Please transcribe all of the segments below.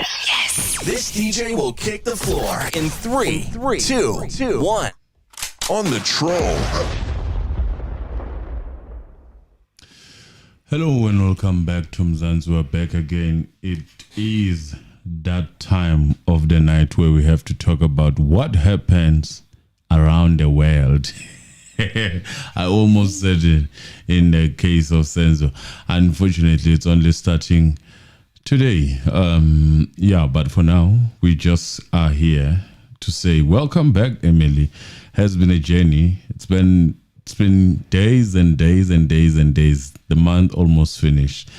Yes. This DJ will kick the floor in 3, 2, 1. On the troll. Hello and welcome back to Mzansi. We're back again. It is that time of the night where we have to talk about what happens around the world. I almost said it in the case of Senzo. Unfortunately, it's only starting today. But for now, we just are here to say welcome back, Emily. Has been a journey. It's been days and days and days and days. The month almost finished.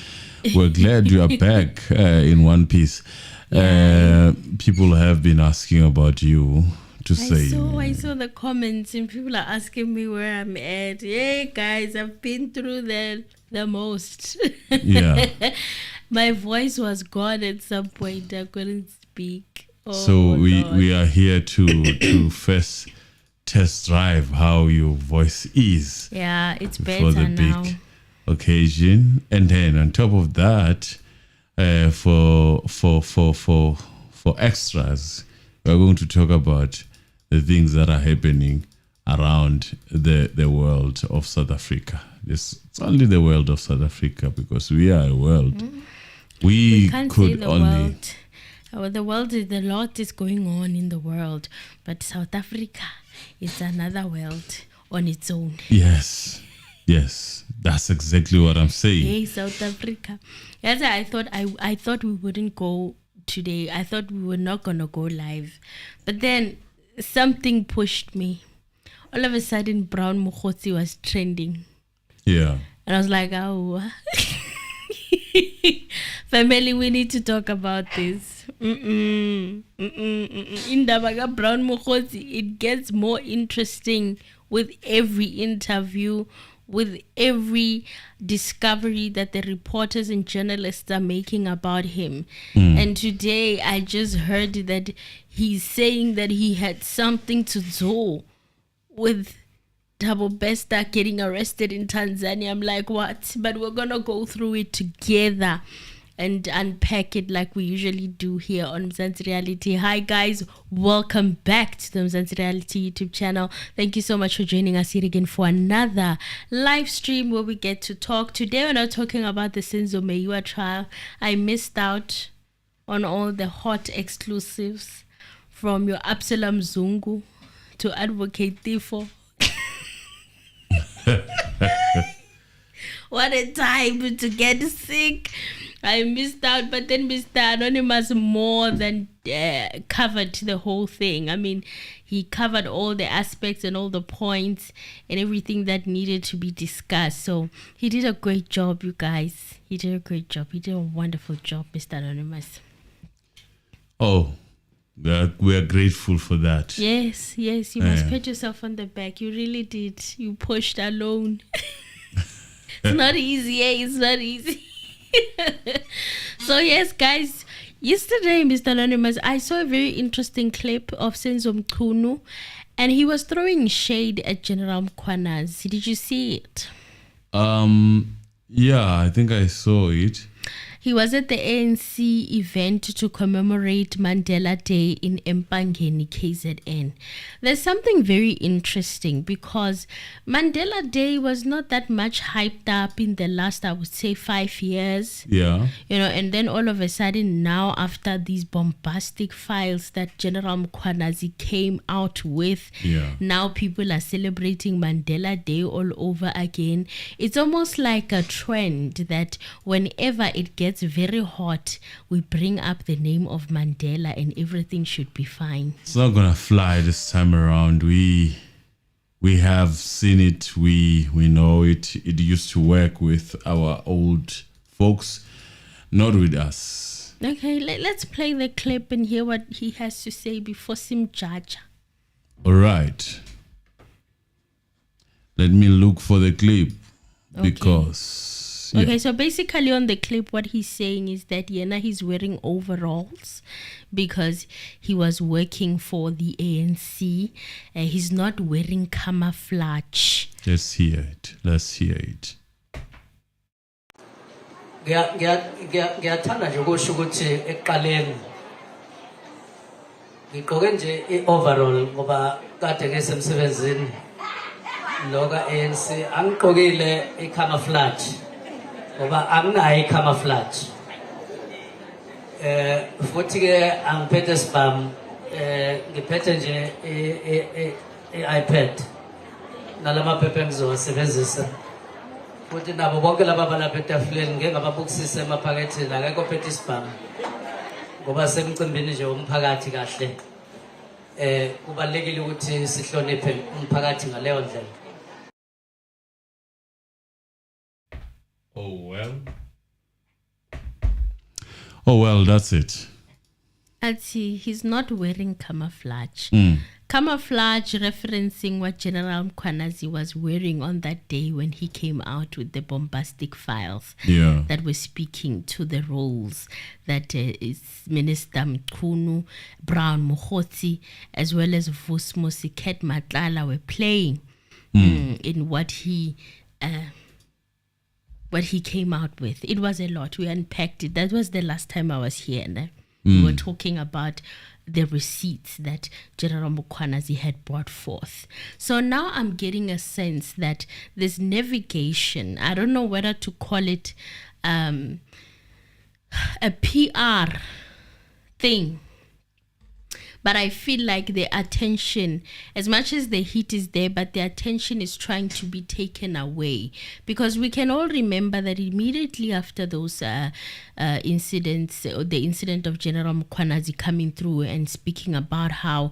We're glad you are back in one piece. People have been asking about you I saw the comments and people are asking me where I'm at. Hey guys, I've been through the most. Yeah. My voice was gone at some point. I couldn't speak. We are here to first test drive how your voice is. Yeah, it's better for the now. big occasion, and then on top of that, for extras, we're going to talk about the things that are happening around the world of South Africa. It's only the world of South Africa because we are a world. We can't could say the only. World. The world is a lot is going on in the world, but South Africa is another world on its own. Yes, that's exactly what I'm saying. Hey, South Africa. Yes, I thought we wouldn't go today. I thought we were not gonna go live, but then something pushed me. All of a sudden, brown Mogotsi was trending. Yeah, and I was like, oh. Family, we need to talk about this. In Dabaga Brown Mogotsi, it gets more interesting with every interview, with every discovery that the reporters and journalists are making about him. And today I just heard that he's saying that he had something to do with Tabo Bester getting arrested in Tanzania. I'm like, what? But we're going to go through it together and unpack it like we usually do here on Mzansi Reality. Hi guys, welcome back to the Mzansi Reality YouTube channel. Thank you so much for joining us here again for another live stream where we get to talk. Today we're not talking about the Senzo trial. I missed out on all the hot exclusives from your Absalom Zungu to Advocate Tifo. What a time to get sick. I missed out, but then Mr. Anonymous more than covered the whole thing. I mean, he covered all the aspects and all the points and everything that needed to be discussed. So he did a great job, you guys. He did a great job. He did a wonderful job, Mr. Anonymous. Oh, we are grateful for that. Yes, you must pat yourself on the back. You really did. You pushed alone. It's not easy, It's not easy. So yes, guys, yesterday, Mr. Anonymous, I saw a very interesting clip of Senzo Mchunu, and he was throwing shade at General Mkhwanazi. Did you see it? Yeah, I think I saw it. He was at the ANC event to commemorate Mandela Day in Mpangeni, KZN. There's something very interesting because Mandela Day was not that much hyped up in the last, I would say, 5 years. Yeah. And then all of a sudden now, after these bombastic files that General Mkhwanazi came out with, now people are celebrating Mandela Day all over again. It's almost like a trend that whenever it gets very hot, we bring up the name of Mandela and everything should be fine. It's not gonna fly this time around. We have seen it. We know it. It used to work with our old folks, not with us. Okay, let's play the clip and hear what he has to say before Simjaja. All right. Let me look for the clip because. Okay, so basically on the clip, what he's saying is that he's wearing overalls because he was working for the ANC. He's not wearing camouflage. Let's hear it. Ngiyathanda nje ukusho ukuthi ekuqaleni ngigqoke nje i-overall ngoba kade ngisemsebenzini loka ANC angigqokile i-camouflage ngoba anginayo i-camouflage futhi ke angiphethe spam ngiphethe nje i-iPad nalamaphepha engizowasebenzisa futhi nabo bonke laba balapha etafuleni ngeke ngababukisise emaphakethini akekho ophethe isibhamu ngoba semcimbini nje umphakathi kahle kubalekile ukuthi sihloniphe umphakathi ngaleyo ndlela. Oh well, that's it. He's not wearing camouflage. Camouflage referencing what General Mkhwanazi was wearing on that day when he came out with the bombastic files that were speaking to the roles that is Minister Mchunu, Brown Mogotsi, as well as Vusmusi Ket Matlala were playing in what he came out with. It was a lot. We unpacked it. That was the last time I was here. And we were talking about the receipts that General Mkhwanazi had brought forth. So now I'm getting a sense that this navigation, I don't know whether to call it a PR thing, but I feel like the attention, as much as the heat is there, but the attention is trying to be taken away. Because we can all remember that immediately after those incidents, or the incident of General Mkhwanazi coming through and speaking about how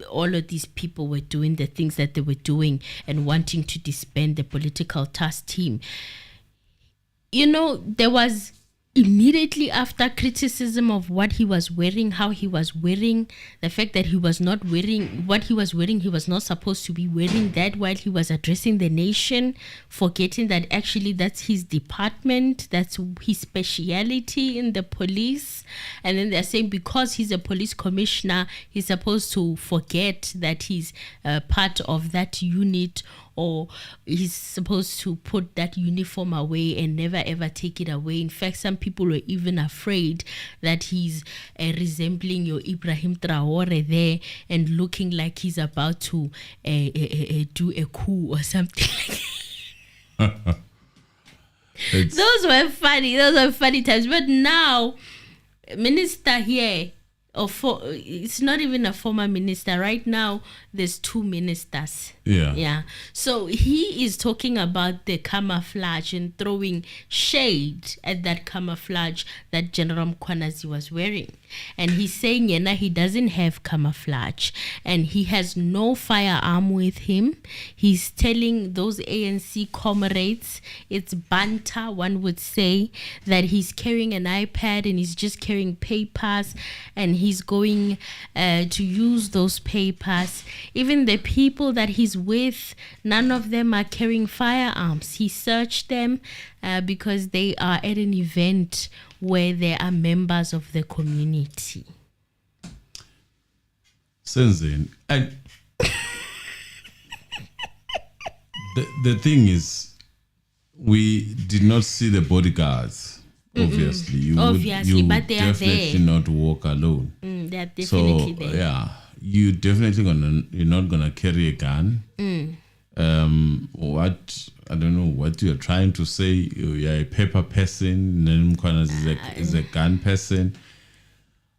all of these people were doing the things that they were doing and wanting to disband the political task team, you know, there was immediately after criticism of what he was wearing, how he was wearing, the fact that he was not wearing what he was wearing, he was not supposed to be wearing that while he was addressing the nation, forgetting that actually that's his department, that's his speciality in the police. And then they're saying because he's a police commissioner, he's supposed to forget that he's part of that unit, or he's supposed to put that uniform away and never ever take it away. In fact, some people were even afraid that he's resembling your Ibrahim Traore there and looking like he's about to do a coup or something like that. Those were funny times. But now, minister here, it's not even a former minister. Right now, there's two ministers. Yeah. So he is talking about the camouflage and throwing shade at that camouflage that General Mkhwanazi was wearing. And he's saying, he doesn't have camouflage and he has no firearm with him. He's telling those ANC comrades, it's banter, one would say, that he's carrying an iPad and he's just carrying papers and he's going to use those papers. Even the people that he's with, none of them are carrying firearms. He searched them because they are at an event where there are members of the community. Senzo, and the thing is, we did not see the bodyguards. Obviously, you but would they are definitely there. not walk alone. They are definitely there. Yeah, you're not gonna carry a gun. What I don't know what you're trying to say. You're a paper person. Mkhwanazi is a gun person.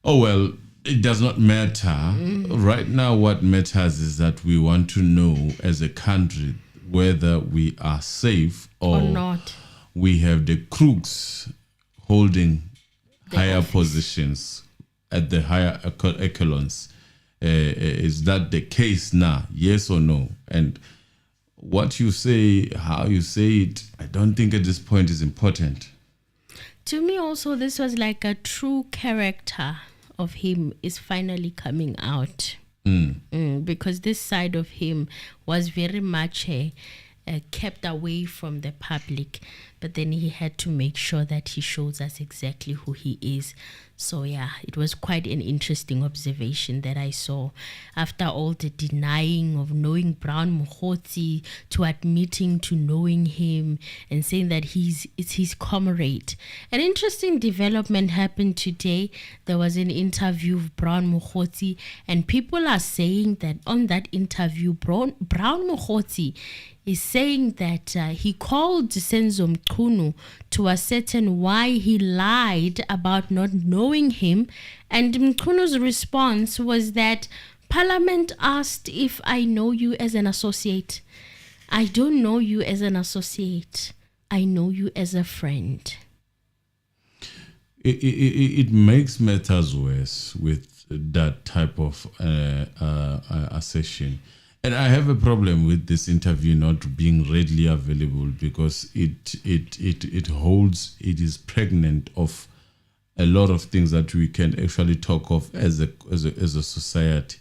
Oh well, it does not matter. Right now, what matters is that we want to know as a country whether we are safe or not. We have the crooks holding higher positions at the higher echelons. Is that the case now? Yes or no? And what you say, how you say it, I don't think at this point is important. To me also, this was like a true character of him is finally coming out. Because this side of him was very much kept away from the public, but then he had to make sure that he shows us exactly who he is. So yeah, it was quite an interesting observation that I saw after all the denying of knowing Brown Mogotsi to admitting to knowing him and saying that it's his comrade. An interesting development happened today. There was an interview of Brown Mogotsi, and people are saying that on that interview, Brown Mogotsi is saying that he called Senzo Mchunu to ascertain why he lied about not knowing him, and Mchunu's response was that Parliament asked if I know you as an associate. I don't know you as an associate. I know you as a friend. It makes matters worse with that type of assertion. And I have a problem with this interview not being readily available because it is pregnant of a lot of things that we can actually talk of as a society.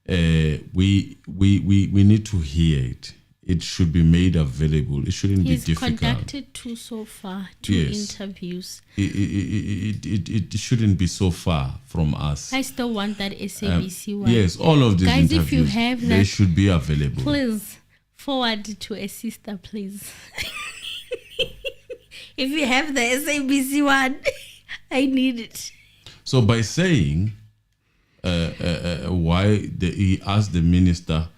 We need to hear it. It should be made available. It shouldn't be difficult. He's conducted so far two interviews. It shouldn't be so far from us. I still want that SABC one. Yes, all of these guys, interviews, if you have that, they should be available. Please forward to a sister, please. If you have the SABC one, I need it. So by saying he asked the minister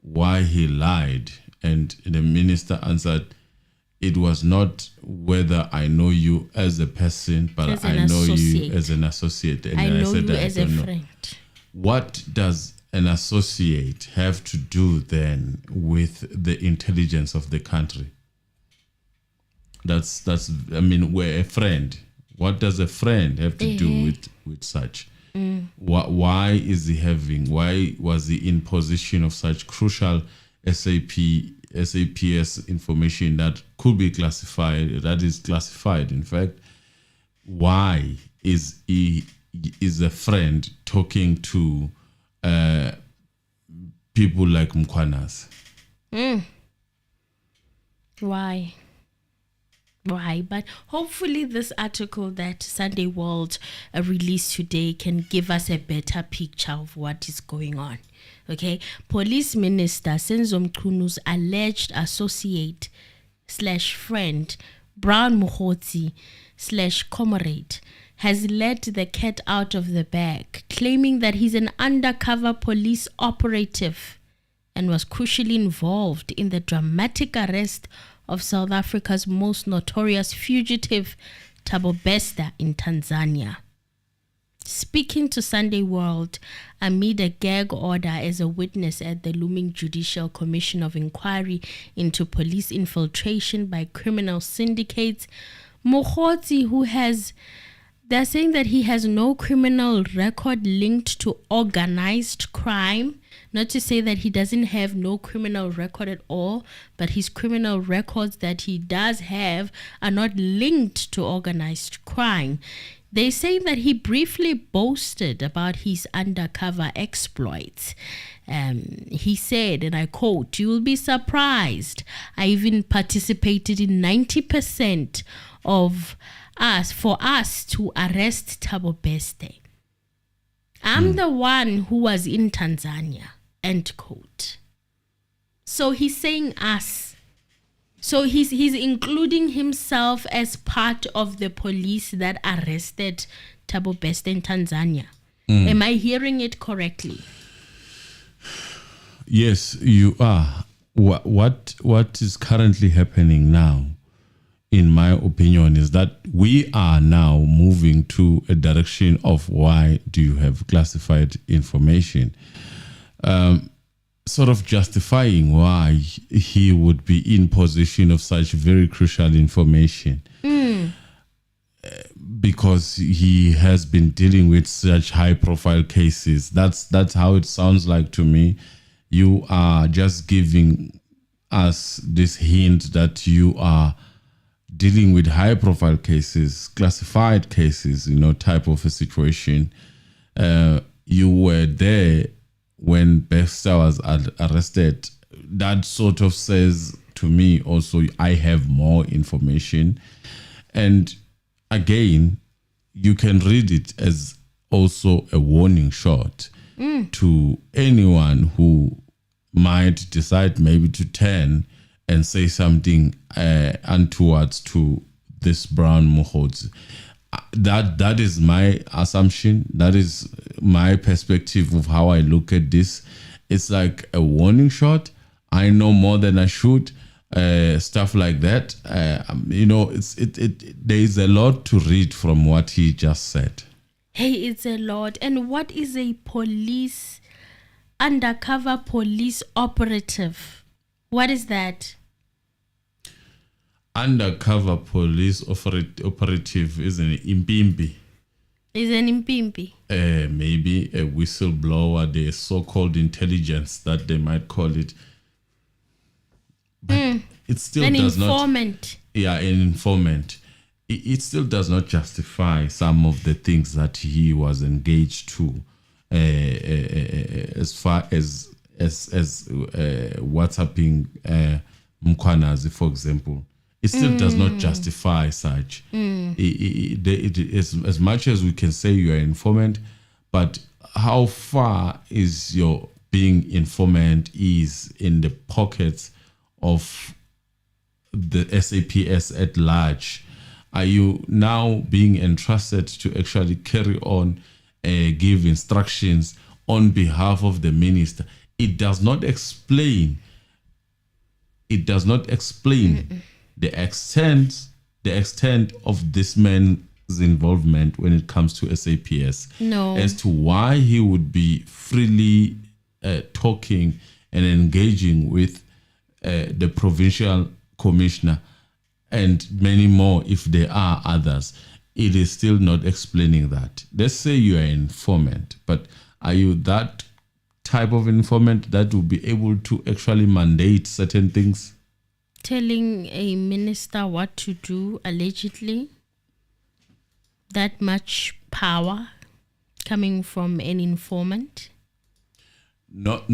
why he lied, and the minister answered, it was not whether I know you as a person, but I know you as an associate. And I then know I said, you I as a don't know. friend. What does an associate have to do then with the intelligence of the country? That's we're a friend. What does a friend have to do with such? Why was he in possession of such crucial SAPS information that could be classified, that is classified, in fact? Why is a friend talking to people like Mkhwanazi? Why? But hopefully this article that Sunday World released today can give us a better picture of what is going on. Okay, Police Minister Senzo Mchunu's alleged associate / friend Brown Mogotsi / comrade has let the cat out of the bag, claiming that he's an undercover police operative and was crucially involved in the dramatic arrest of South Africa's most notorious fugitive, Tabo Bester, in Tanzania. Speaking to Sunday World amid a gag order as a witness at the looming Judicial Commission of Inquiry into police infiltration by criminal syndicates, Mogotsi, they're saying that he has no criminal record linked to organized crime. Not to say that he doesn't have no criminal record at all, but his criminal records that he does have are not linked to organized crime. They say that he briefly boasted about his undercover exploits. He said, and I quote, "You will be surprised. I even participated in 90% for us to arrest Tabo Bester. I'm the one who was in Tanzania." End quote. So he's saying us. So he's including himself as part of the police that arrested Tabo Bester in Tanzania. Am I hearing it correctly? Yes, you are. What is currently happening now, in my opinion, is that we are now moving to a direction of why do you have classified information? Sort of justifying why he would be in possession of such very crucial information. Because he has been dealing with such high-profile cases. That's how it sounds like to me. You are just giving us this hint that you are dealing with high-profile cases, classified cases, type of a situation. You were there when Bester was arrested. That sort of says to me also, I have more information. And again, you can read it as also a warning shot to anyone who might decide maybe to turn and say something untowards to this brown Mogotsi. That is my assumption. That is my perspective of how I look at this. It's like a warning shot. I know more than I should. Stuff like that. There is a lot to read from what he just said. Hey, it's a lot. And what is a undercover police operative? What is that? Undercover police operative is an impimpi. Is an impimpi? Maybe a whistleblower, the so-called intelligence that they might call it. But it still does informant. An informant. It still does not justify some of the things that he was engaged to, as far as WhatsApping Mkhwanazi, for example. It still does not justify such. As much as we can say you are an informant, but how far is your being informant is in the pockets of the SAPS at large? Are you now being entrusted to actually carry on, give instructions on behalf of the minister? It does not explain. The extent of this man's involvement when it comes to SAPS. No. As to why he would be freely talking and engaging with the provincial commissioner and many more, if there are others. It is still not explaining that. Let's say you are an informant, but are you that type of informant that will be able to actually mandate certain things? Telling a minister what to do, allegedly. That much power coming from an informant. Not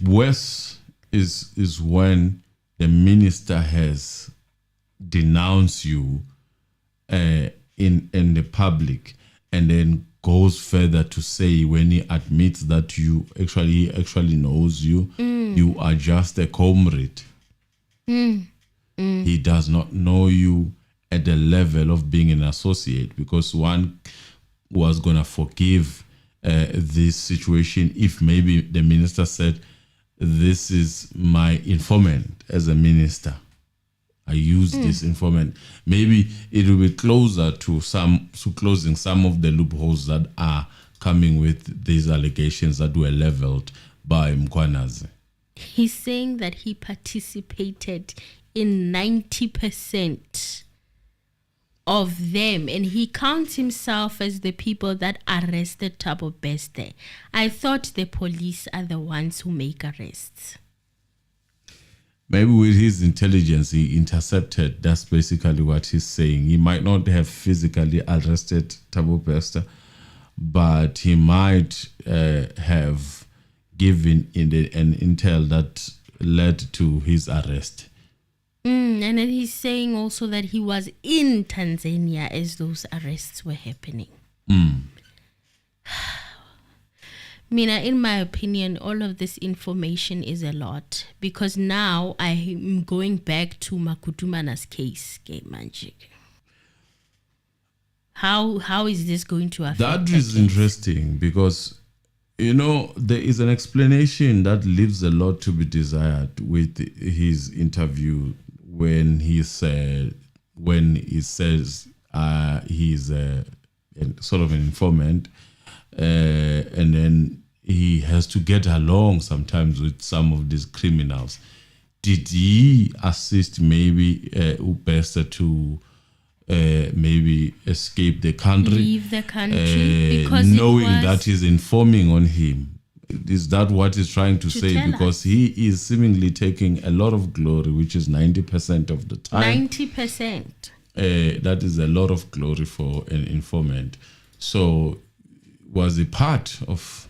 worse is when the minister has denounced you in the public, and then goes further to say, when he admits that he actually knows you, you are just a comrade. He does not know you at the level of being an associate, because one was going to forgive this situation if maybe the minister said, this is my informant as a minister. I use this informant. Maybe it will be closer to closing some of the loopholes that are coming with these allegations that were leveled by Mkhwanazi. He's saying that he participated in 90% of them, and he counts himself as the people that arrested Tabo Bester. I thought the police are the ones who make arrests. Maybe with his intelligence, he intercepted. That's basically what he's saying. He might not have physically arrested Tabo Bester, but he might have given an intel that led to his arrest. And then he's saying also that he was in Tanzania as those arrests were happening. Mina, in my opinion, all of this information is a lot, because now I'm going back to Makutumana's case, Magic. How is this going to affect that? Is interesting, because there is an explanation that leaves a lot to be desired with his interview when he says he's a sort of an informant, and then he has to get along sometimes with some of these criminals. Did he assist maybe Bester to maybe escape the country? Leave the country, because knowing that he's informing on him. Is that what he's trying to say? Because he is seemingly taking a lot of glory, which is 90% of the time. 90%. That is a lot of glory for an informant. So was he part of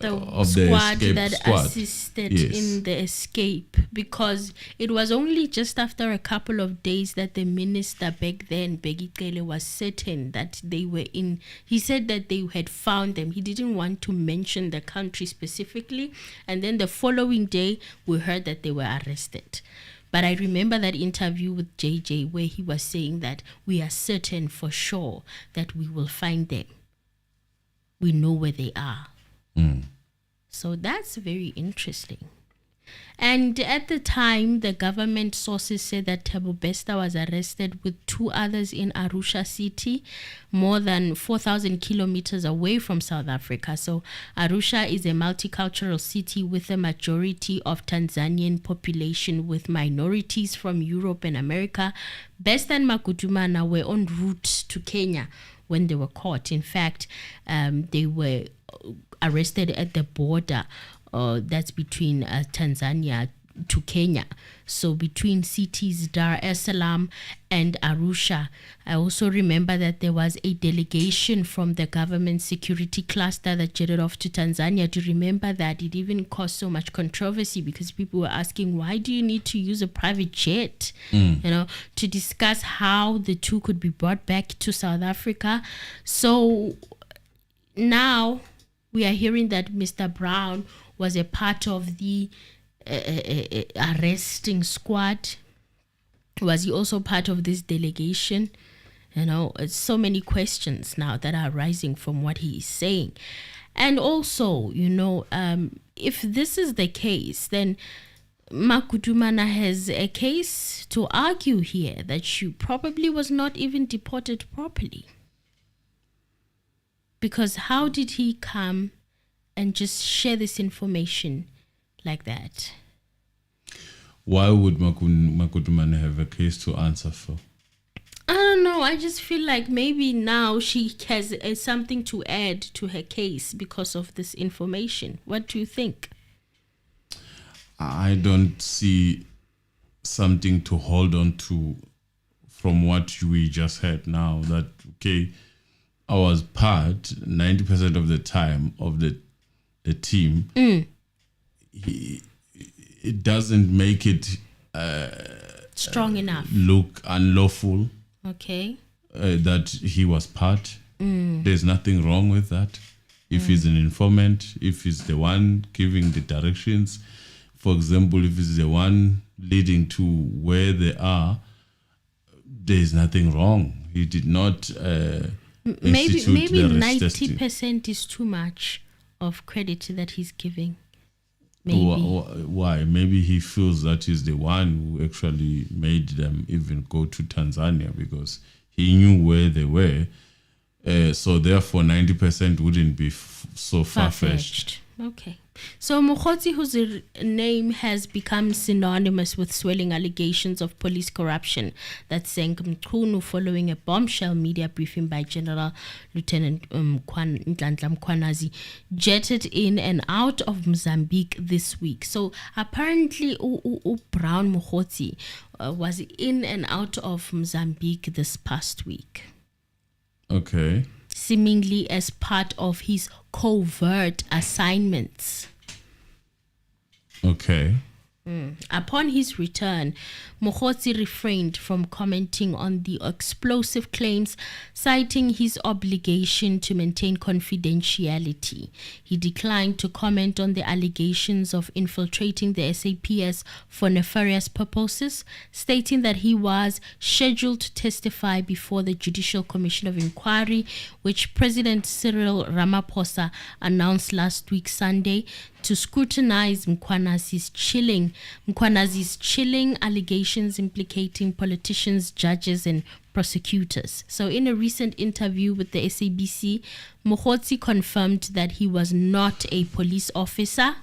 squad escape that squad. assisted Yes. in the escape, because it was only just after a couple of days that the minister back then, Begitele, was certain that they were in. He said that they had found them. He didn't want to mention the country specifically, and then the following day we heard that they were arrested. But I remember that interview with JJ where he was saying that we are certain for sure that we will find them. We know where they are. So that's very interesting. And at the time, the government sources said that Tabo Bester was arrested with 2 others in Arusha city, more than 4,000 kilometers away from South Africa. So Arusha is a multicultural city with a majority of Tanzanian population with minorities from Europe and America. Bester and Makudumana were en route to Kenya when they were caught. In fact, they were arrested at the border that's between Tanzania to Kenya. So between cities Dar es Salaam and Arusha. I also remember that there was a delegation from the government security cluster that jetted off to Tanzania. Do you remember that? It even caused so much controversy because people were asking, why do you need to use a private jet, to discuss how the two could be brought back to South Africa. So now we are hearing that Mr. Brown was a part of the arresting squad. Was he also part of this delegation? It's so many questions now that are rising from what he is saying. And also, if this is the case, then Makudumana has a case to argue here that she probably was not even deported properly. Because how did he come and just share this information like that? Why would Makudumana have a case to answer for? I don't know. I just feel like maybe now she has something to add to her case because of this information. What do you think? I don't see something to hold on to from what we just heard now. That, okay, I was part 90% of the time of the team. It doesn't make it strong enough. Look unlawful. Okay. That he was part. There's nothing wrong with that. If he's an informant, if he's the one giving the directions, for example, if he's the one leading to where they are, there's nothing wrong. He did not maybe the arrest testing. 90% is too much of credit that he's giving. Maybe. Why? Maybe he feels that he's the one who actually made them even go to Tanzania because he knew where they were. So therefore, 90% wouldn't be so far-fetched. Okay. So Mogotsi, whose name has become synonymous with swelling allegations of police corruption that sank Mchunu following a bombshell media briefing by General Lieutenant Mkhwanazi, jetted in and out of Mozambique this week. So apparently Brown Mogotsi was in and out of Mozambique this past week. Okay. Seemingly as part of his covert assignments. Okay. Upon his return, Mogotsi refrained from commenting on the explosive claims, citing his obligation to maintain confidentiality. He declined to comment on the allegations of infiltrating the SAPS for nefarious purposes, stating that he was scheduled to testify before the Judicial Commission of Inquiry, which President Cyril Ramaphosa announced last week Sunday to scrutinize Mkhwanazi's chilling allegations implicating politicians, judges, and prosecutors. So in a recent interview with the SABC, Mogotsi confirmed that he was not a police officer.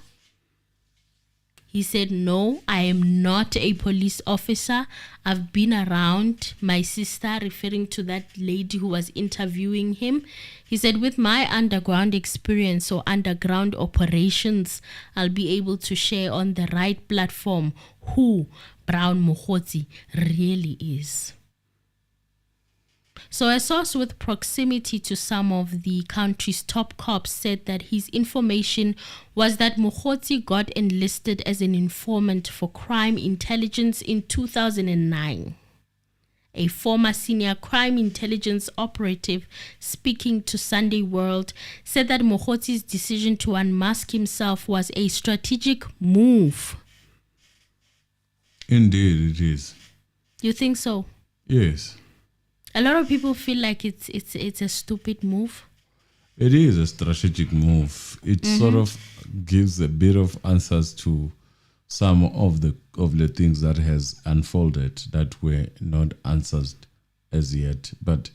He said, "No, I am not a police officer. I've been around my sister," referring to that lady who was interviewing him. He said, "With my underground experience or underground operations, I'll be able to share on the right platform who Brown Mogotsi really is." So a source with proximity to some of the country's top cops said that his information was that Mogotsi got enlisted as an informant for crime intelligence in 2009. A former senior crime intelligence operative speaking to Sunday World said that Mogotsi's decision to unmask himself was a strategic move. Indeed, it is. You think so? Yes. A lot of people feel like it's a stupid move. It is a strategic move. It sort of gives a bit of answers to some of the things that has unfolded that were not answered as yet. But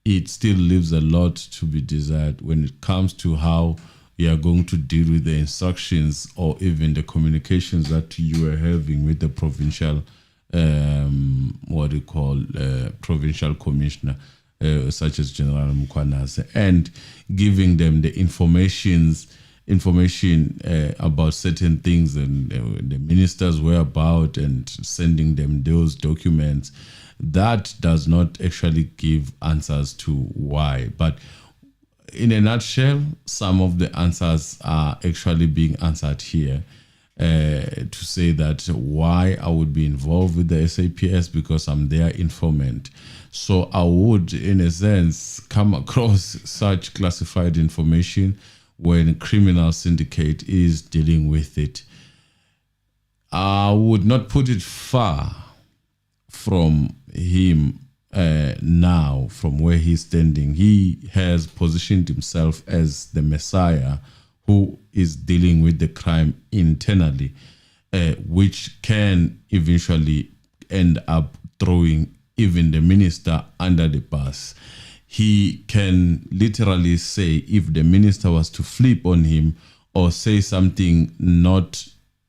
it still leaves a lot to be desired when it comes to how you are going to deal with the instructions or even the communications that you are having with the provincial provincial commissioner, such as General Mkhwanazi, and giving them the information about certain things and the minister's whereabouts and sending them those documents. That does not actually give answers to why. But in a nutshell, some of the answers are actually being answered here. To say that why I would be involved with the SAPS, because I'm their informant. So I would, in a sense, come across such classified information when a criminal syndicate is dealing with it. I would not put it far from him now, from where he's standing. He has positioned himself as the Messiah who is dealing with the crime internally, which can eventually end up throwing even the minister under the bus. He can literally say, if the minister was to flip on him or say something not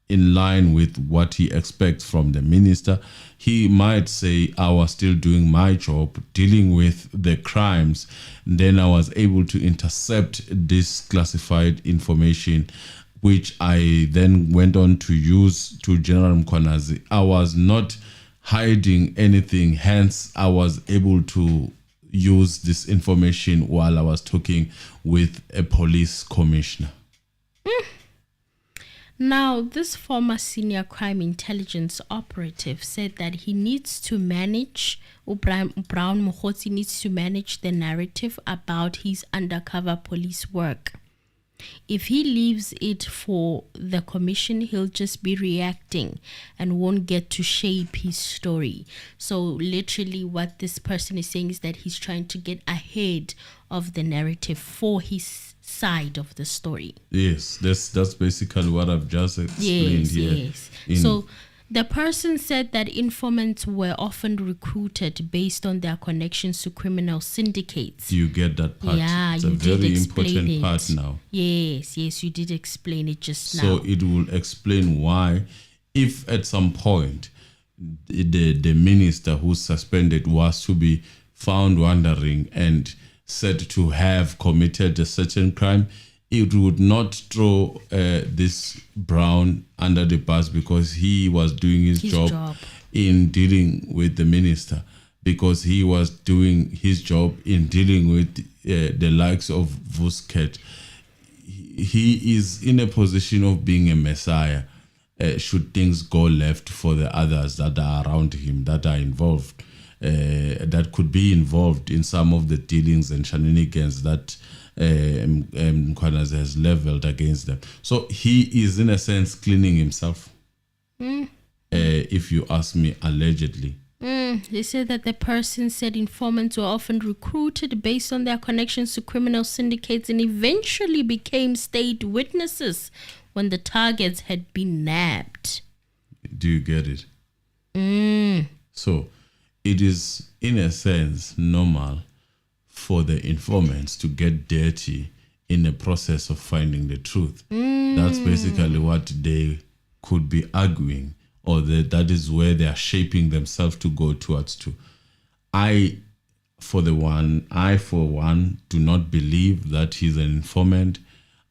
in line with what he expects from the minister, he might say, I was still doing my job, dealing with the crimes. Then I was able to intercept this classified information, which I then went on to use to General Mkhwanazi. I was not hiding anything, hence I was able to use this information while I was talking with a police commissioner. Now, this former senior crime intelligence operative said that he needs to manage, Mogotsi needs to manage the narrative about his undercover police work. If he leaves it for the commission, he'll just be reacting and won't get to shape his story. So literally what this person is saying is that he's trying to get ahead of the narrative for his side of the story. Yes, that's basically what I've just explained here. Yes. So the person said that informants were often recruited based on their connections to criminal syndicates. Do you get that part? Yeah, it's you a did very explain important it. part now. Yes, you did explain it just now. So it will explain why, if at some point the minister who's suspended was to be found wandering and said to have committed a certain crime, it would not throw this Brown under the bus because he was doing his job in dealing with the minister, because he was doing his job in dealing with the likes of Vusket. He is in a position of being a messiah should things go left for the others that are around him, that are involved, that could be involved in some of the dealings and shenanigans that Mkhwanazi has leveled against them. So he is in a sense cleaning himself, if you ask me, allegedly. They said that the person said informants were often recruited based on their connections to criminal syndicates and eventually became state witnesses when the targets had been nabbed. Do you get it? So it is in a sense normal for the informants to get dirty in the process of finding the truth. That's basically what they could be arguing, or that is where they are shaping themselves to go towards to. I, for one, do not believe that he's an informant.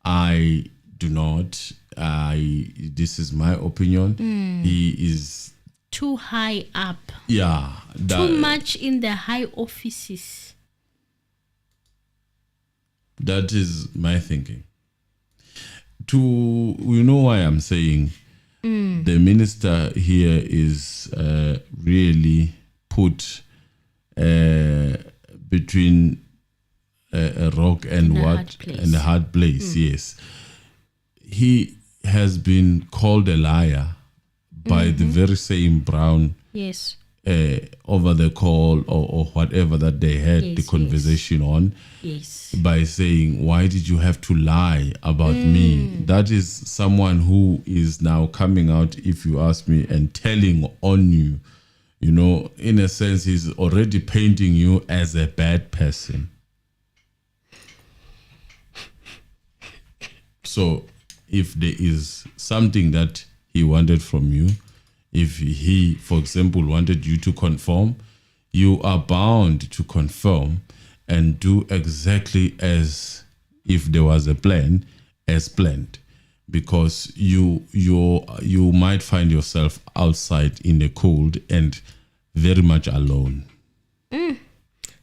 I do not. This is my opinion. He is too high up. Yeah. Too much in the high offices. That is my thinking. You know why I'm saying the minister here is really put between a rock and a hard place. Yes, he has been called a liar by the very same Brown. Yes. Over the call or whatever that they had the conversation on. Yes. By saying, why did you have to lie about me? That is someone who is now coming out, if you ask me, and telling on you. You know, in a sense, he's already painting you as a bad person. So if there is something that he wanted from you, if he, for example, wanted you to conform, you are bound to conform and do exactly as if there was a plan, as planned, because you might find yourself outside in the cold and very much alone.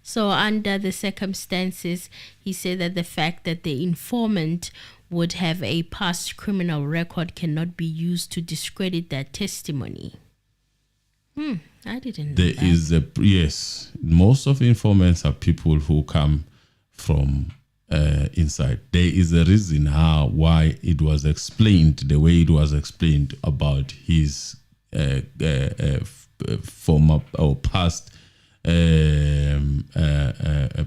So under the circumstances, he said that the fact that the informant would have a past criminal record cannot be used to discredit that testimony. I didn't know There that. is yes, most of informants are people who come from inside. There is a reason why it was explained the way it was explained about his former or past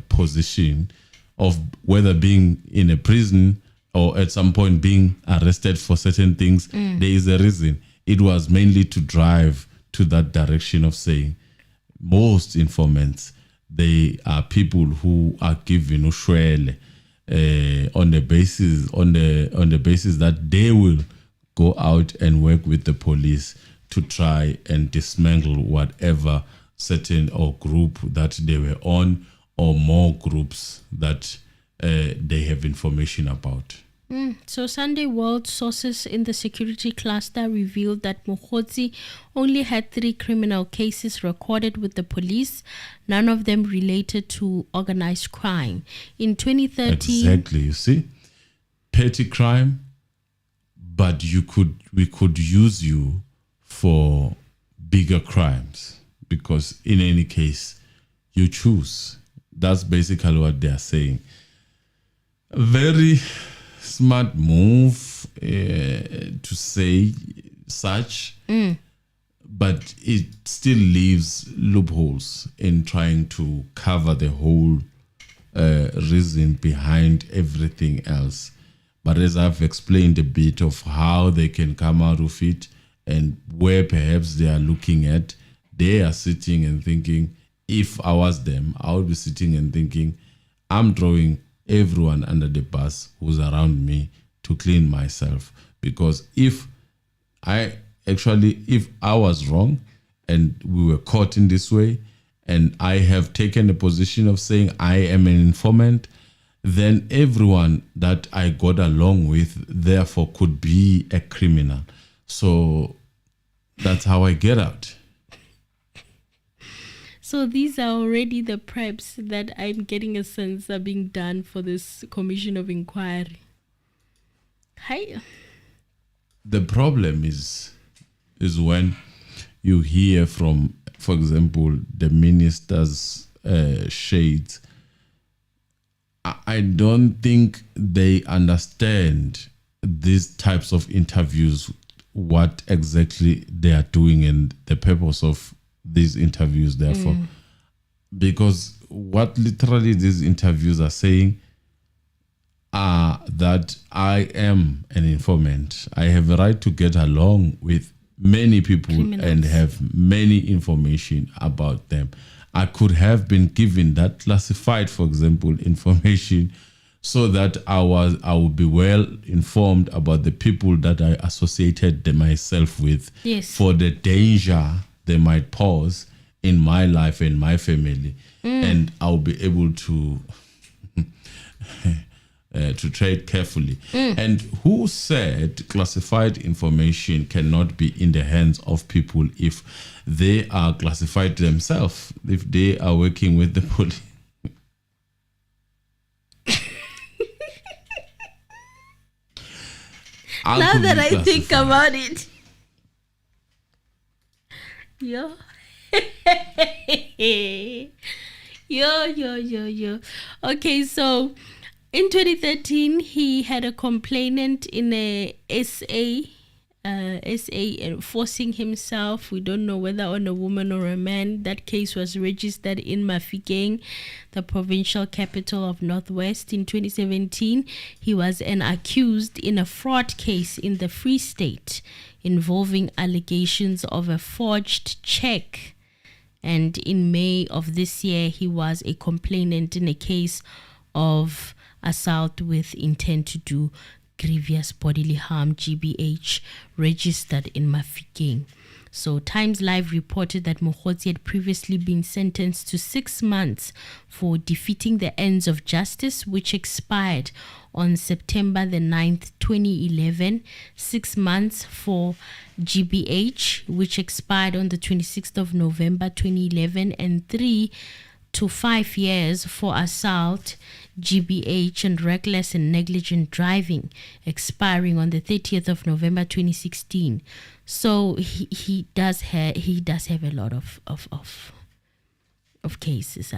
position of whether being in a prison or at some point being arrested for certain things. There is a reason. It was mainly to drive to that direction of saying most informants, they are people who are given ushwele on the basis that they will go out and work with the police to try and dismantle whatever certain or group that they were on, or more groups that they have information about. So Sunday World sources in the security cluster revealed that Mogotsi only had 3 criminal cases recorded with the police, none of them related to organized crime. In 2013... Exactly, you see? Petty crime, but we could use you for bigger crimes, because in any case, you choose. That's basically what they are saying. Very smart move to say such, but it still leaves loopholes in trying to cover the whole reason behind everything else. But as I've explained a bit of how they can come out of it and where perhaps they are looking at, they are sitting and thinking, if I was them, I would be sitting and thinking, I'm throwing everyone under the bus who's around me to clean myself. Because if I was wrong and we were caught in this way, and I have taken the position of saying I am an informant, then everyone that I got along with therefore could be a criminal. So that's how I get out. So these are already the preps that I'm getting a sense are being done for this commission of inquiry. Hi. The problem is when you hear from, for example, the minister's shades. I don't think they understand these types of interviews, what exactly they are doing and the purpose of these interviews, therefore. Because what literally these interviews are saying are that I am an informant. I have a right to get along with many people and have many information about them. I could have been given that classified, for example, information, so that I would be well informed about the people that I associated myself with, for the danger they might pose in my life and my family, and I'll be able to trade carefully. And who said classified information cannot be in the hands of people if they are classified themselves, if they are working with the police? Now that I think about it. Yo. Yo. Okay, so in 2013, he had a complainant in a SA forcing himself. We don't know whether on a woman or a man. That case was registered in Mafikeng, the provincial capital of Northwest. In 2017, he was an accused in a fraud case in the Free State involving allegations of a forged check. And in May of this year, he was a complainant in a case of assault with intent to do grievous bodily harm, GBH, registered in Mafikeng. So Times Live reported that Mogotsi had previously been sentenced to 6 months for defeating the ends of justice, which expired on September the 9th, 2011, 6 months for GBH, which expired on the 26th of November, 2011, and 3 to 5 years for assault, GBH, and reckless and negligent driving, expiring on the 30th of November 2016. So he does have a lot of cases.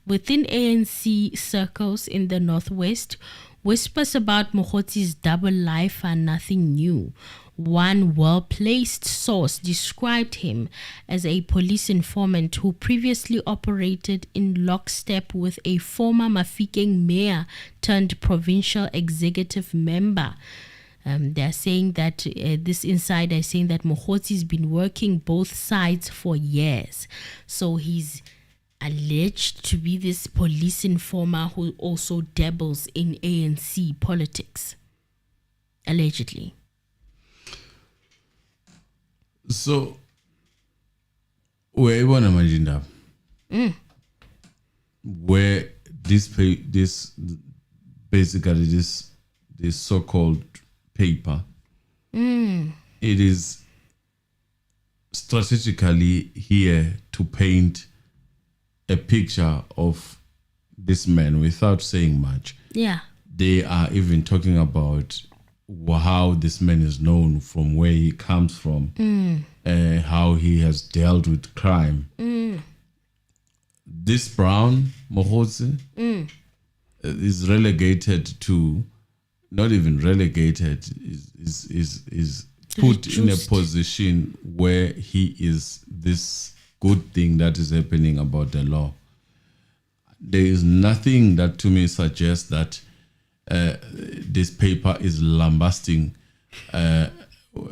Within ANC circles in the Northwest, whispers about Mogotsi's double life are nothing new. One well-placed source described him as a police informant who previously operated in lockstep with a former Mafikeng mayor turned provincial executive member. They're saying that this insider is saying that Mogotsi's been working both sides for years. So he's alleged to be this police informer who also dabbles in ANC politics. Allegedly. So, where you want to imagine that? Where this so-called paper, it is strategically here to paint a picture of this man without saying much. Yeah. They are even talking about how this man is known, from where he comes from, how he has dealt with crime. This Brown Mogotsi is relegated to, not even relegated, is put in a position where he is this good thing that is happening about the law. There is nothing that to me suggests that this paper is lambasting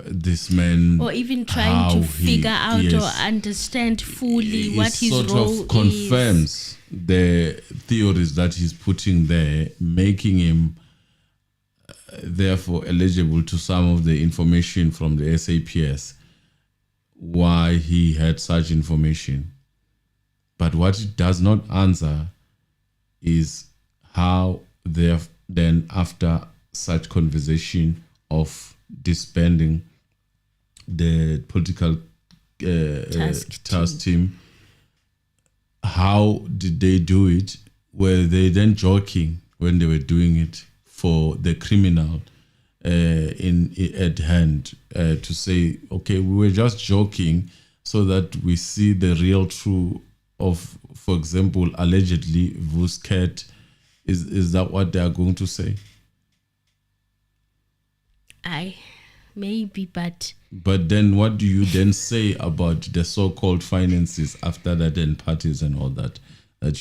this man, or even trying to figure out or understand fully what his role is. It sort of confirms the theories that he's putting there, making him therefore eligible to some of the information from the SAPS, why he had such information. But what it does not answer is how then after such conversation of disbanding the political task team, how did they do it? Were they then joking when they were doing it for the criminal at hand, to say, okay, we were just joking so that we see the real truth of, for example, allegedly Vusket? Is that what they are going to say? Maybe, but then what do you then say about the so-called finances after that and parties and all that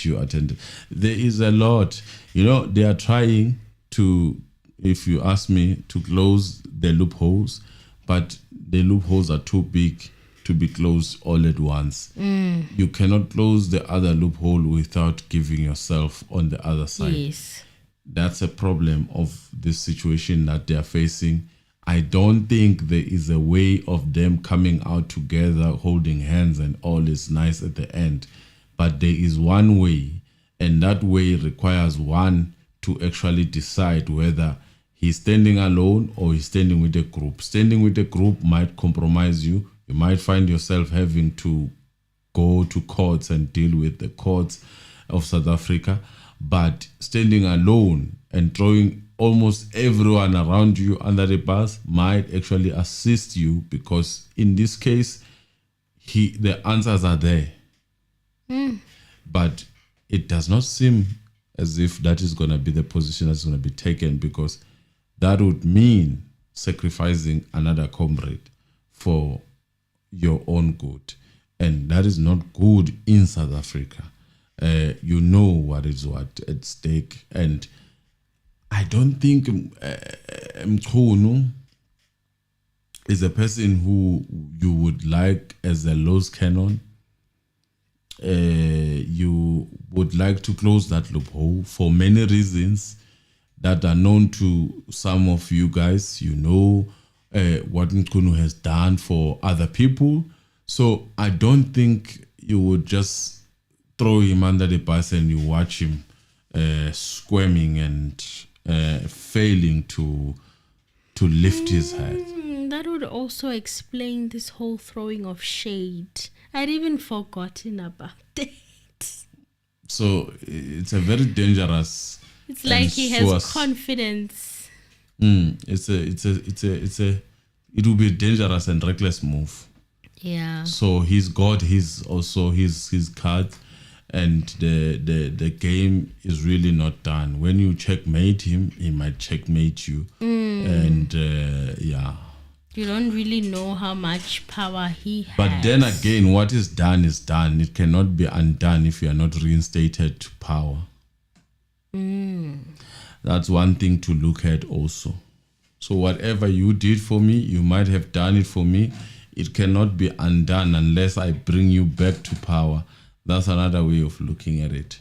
you attended? There is a lot. They are trying to, if you ask me, to close the loopholes, but the loopholes are too big to be closed all at once. You cannot close the other loophole without giving yourself on the other side. Yes. That's a problem of this situation that they are facing. I don't think there is a way of them coming out together, holding hands, and all is nice at the end. But there is one way, and that way requires one to actually decide whether he's standing alone or he's standing with a group. Standing with a group might compromise you. You might find yourself having to go to courts and deal with the courts of South Africa. But standing alone and throwing almost everyone around you under the bus might actually assist you, because in this case, the answers are there. But it does not seem as if that is going to be the position that's going to be taken, because that would mean sacrificing another comrade for your own good. And that is not good in South Africa. You know what is what at stake. And I don't think Mchunu is a person who you would like as a loose cannon. You would like to close that loophole for many reasons that are known to some of you guys. You know what Mchunu has done for other people. So I don't think you would just throw him under the bus and you watch him squirming and failing to lift his head. That would also explain this whole throwing of shade. I'd even forgotten about it. So it's a very dangerous. It's like he has confidence. It will be a dangerous and reckless move. Yeah. So he's got his cards, and the game is really not done. When you checkmate him, he might checkmate you, and yeah. You don't really know how much power he has. But then again, what is done is done. It cannot be undone if you are not reinstated to power. That's one thing to look at also. So whatever you did for me, you might have done it for me. It cannot be undone unless I bring you back to power. That's another way of looking at it.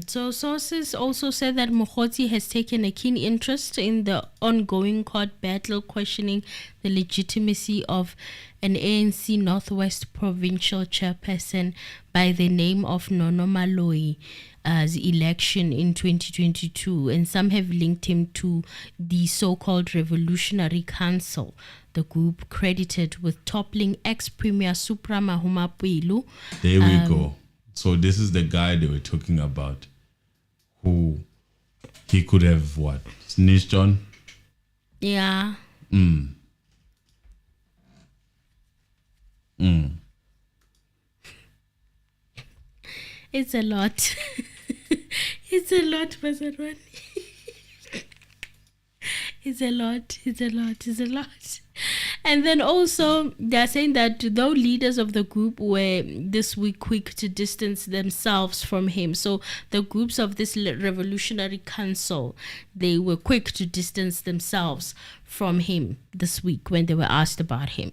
So sources also said that Mogotsi has taken a keen interest in the ongoing court battle, questioning the legitimacy of an ANC Northwest provincial chairperson by the name of Nono Maloi as election in 2022, and some have linked him to the so-called Revolutionary Council, the group credited with toppling ex-premier Supra Mahumapelo. There we go. So this is the guy they were talking about, who he could have what? Snitched on? Yeah. It's a lot. It's a lot, Bazarwani. It's a lot. And then also, they're saying that though leaders of the group were this week quick to distance themselves from him, so the groups of this Revolutionary Council, they were quick to distance themselves from him this week when they were asked about him.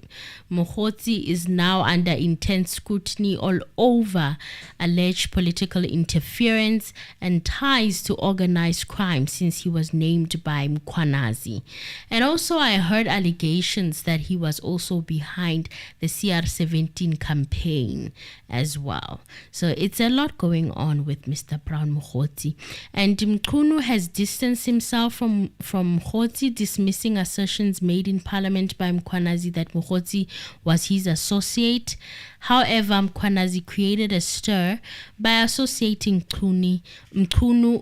Mogotsi is now under intense scrutiny all over alleged political interference and ties to organized crime since he was named by Mkhwanazi. And also I heard allegations that he was also behind the CR17 campaign as well. So it's a lot going on with Mr. Brown Mogotsi. And Mchunu has distanced himself from Mogotsi, dismissing assertions made in Parliament by Mkhwanazi that Mogotsi was his associate. However, Mkhwanazi created a stir by associating Mchunu,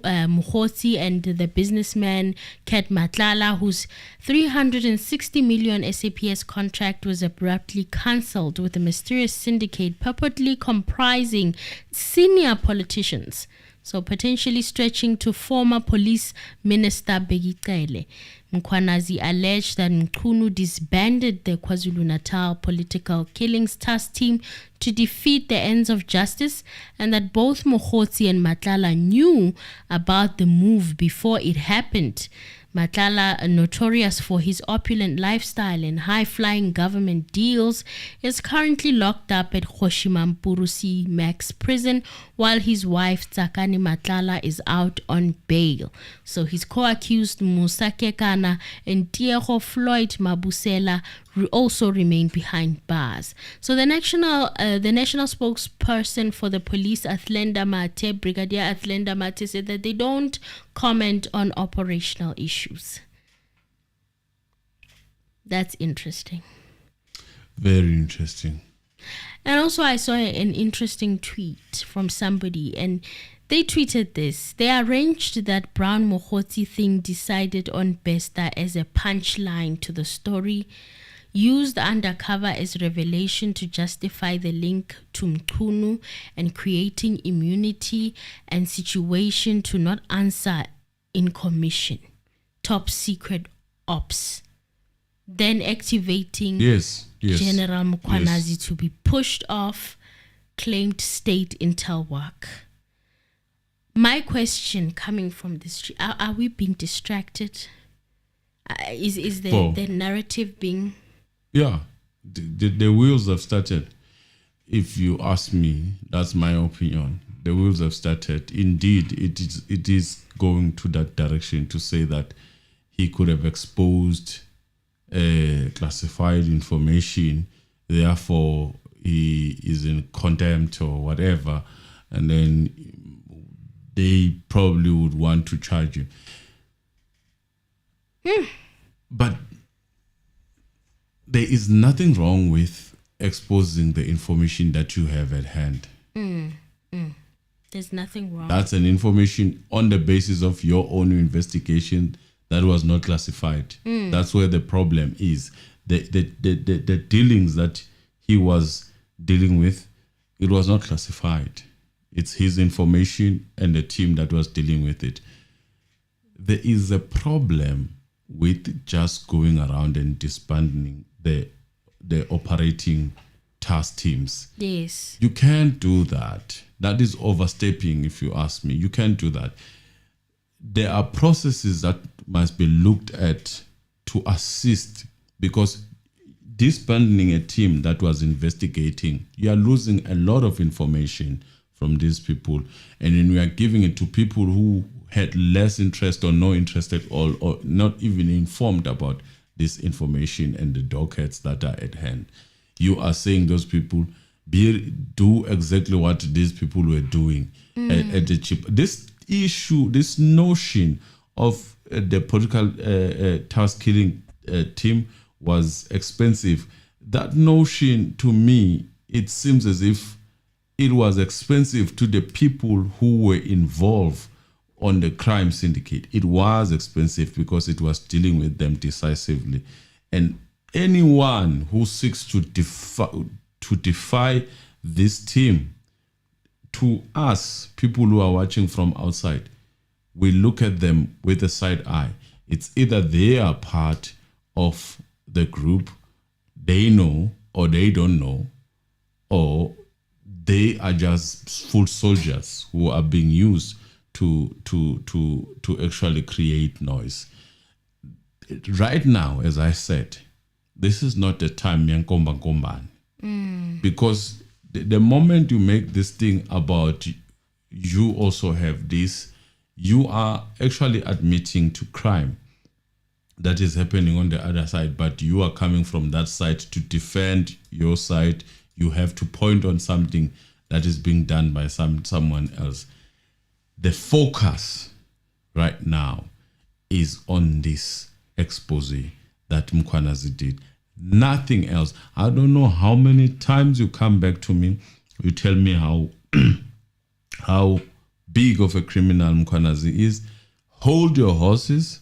Mogotsi, and the businessman Kat Matlala, whose 360 million SAPS contract was abruptly cancelled with a mysterious syndicate purportedly comprising senior politicians, so potentially stretching to former police minister Begicele. Mkhwanazi alleged that Mchunu disbanded the KwaZulu-Natal political killings task team to defeat the ends of justice, and that both Mogotsi and Matlala knew about the move before it happened. Matlala, notorious for his opulent lifestyle and high-flying government deals, is currently locked up at Kgoshimampurusi Max prison, while his wife Tsakani Matlala is out on bail. So his co-accused Musa Kekana and Tiego Floyd Mabusela also remain behind bars. So the national spokesperson for the police, Brigadier Athlenda Mate, said that they don't comment on operational issues. That's interesting. Very interesting. And also, I saw an interesting tweet from somebody, and they tweeted this. They arranged that Brown Mogotsi thing decided on Bester as a punchline to the story, used Undercover as revelation to justify the link to Mchunu and creating immunity and situation to not answer in commission. Top secret ops. Then activating General Mkhwanazi to be pushed off, claimed state intel work. My question coming from this, are we being distracted? Is the narrative being... Yeah, the wheels have started. If you ask me, that's my opinion. The wheels have started. Indeed, it is going to that direction to say that he could have exposed classified information, therefore he is in contempt or whatever, and then they probably would want to charge him. But there is nothing wrong with exposing the information that you have at hand. There's nothing wrong. That's an information on the basis of your own investigation that was not classified. That's where the problem is. The dealings that he was dealing with, it was not classified. It's his information and the team that was dealing with it. There is a problem with just going around and disbanding the operating task teams. Yes. You can't do that. That is overstepping, if you ask me. You can't do that. There are processes that must be looked at to assist, because disbanding a team that was investigating, you are losing a lot of information from these people, and then we are giving it to people who had less interest or no interest at all, or not even informed about this information and the dockets that are at hand. You are saying those people do exactly what these people were doing at the chip. This issue, this notion of the political task killing team was expensive. That notion, to me, it seems as if it was expensive to the people who were involved on the crime syndicate. It was expensive because it was dealing with them decisively. And anyone who seeks to defy this team, to us, people who are watching from outside, we look at them with a side eye. It's either they are part of the group, they know or they don't know, or they are just full soldiers who are being used to actually create noise. Right now, as I said, this is not the time because the moment you make this thing about you also have this, you are actually admitting to crime that is happening on the other side, but you are coming from that side to defend your side. You have to point on something that is being done by someone else. The focus right now is on this expose that Mkhwanazi did. Nothing else. I don't know how many times you come back to me, you tell me how big of a criminal Mkhwanazi is. Hold your horses.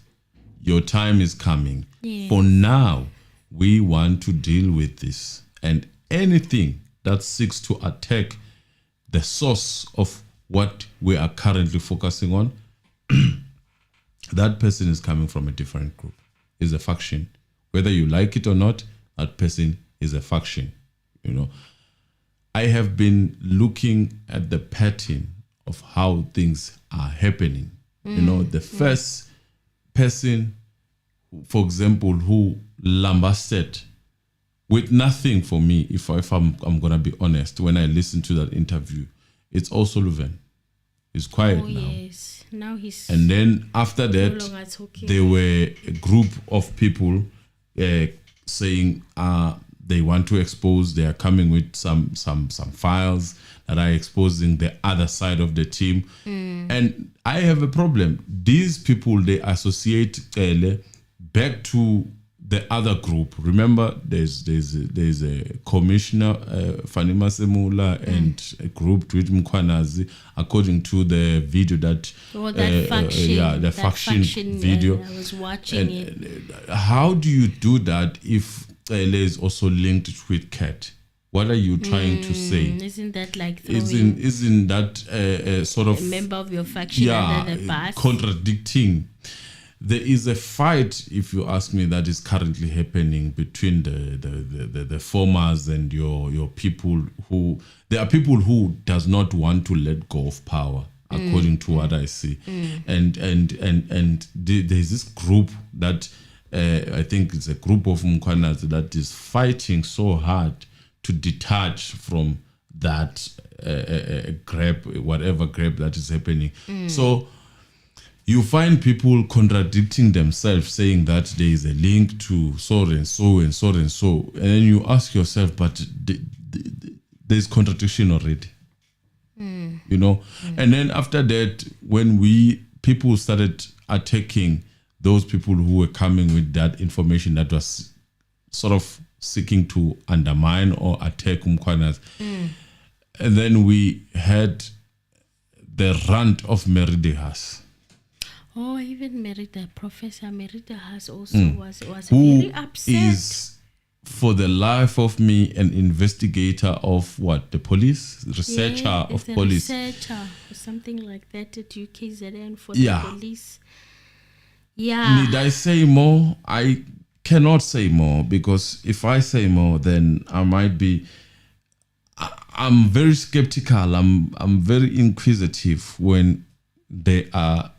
Your time is coming. Yes. For now, we want to deal with this. And anything that seeks to attack the source of what we are currently focusing on, that person is coming from a different group, is a faction. Whether you like it or not, that person is a faction. You know, I have been looking at the pattern of how things are happening. You know, the first person, for example, who lambasted with nothing for me, if I'm going to be honest, when I listen to that interview, it's also Louvain. He's quiet now. Yes. Now he's... And then after that, there were a group of people saying they want to expose, they are coming with some files that are exposing the other side of the team. And I have a problem. These people, they associate back to the other group. Remember, there's a commissioner, Fanima Semula, and a group with Mkhwanazi, according to the video that the faction video. I was watching it. How do you do that if Ele is also linked with Cat? What are you trying to say? Isn't that like throwing isn't that sort of a member of your faction under the bus? Contradicting? There is a fight, if you ask me, that is currently happening between the formers and your people who... There are people who does not want to let go of power, according to what I see. And there's this group that I think it's a group of Mkhwanazi that is fighting so hard to detach from that whatever grab that is happening. So you find people contradicting themselves, saying that there is a link to so and so and so and so. And then you ask yourself, but there's contradiction already. You know? And then after that, when people started attacking those people who were coming with that information that was sort of seeking to undermine or attack Mkhwanazi. And then we had the rant of Meridehas. Oh, even Professor Meridehas also was very upset. Who is, for the life of me, an investigator of what? The police? Researcher of police. Researcher or something like that at UKZN for the police. Yeah. Need I say more? I cannot say more, because if I say more, then I might be... I'm very skeptical. I'm very inquisitive when there are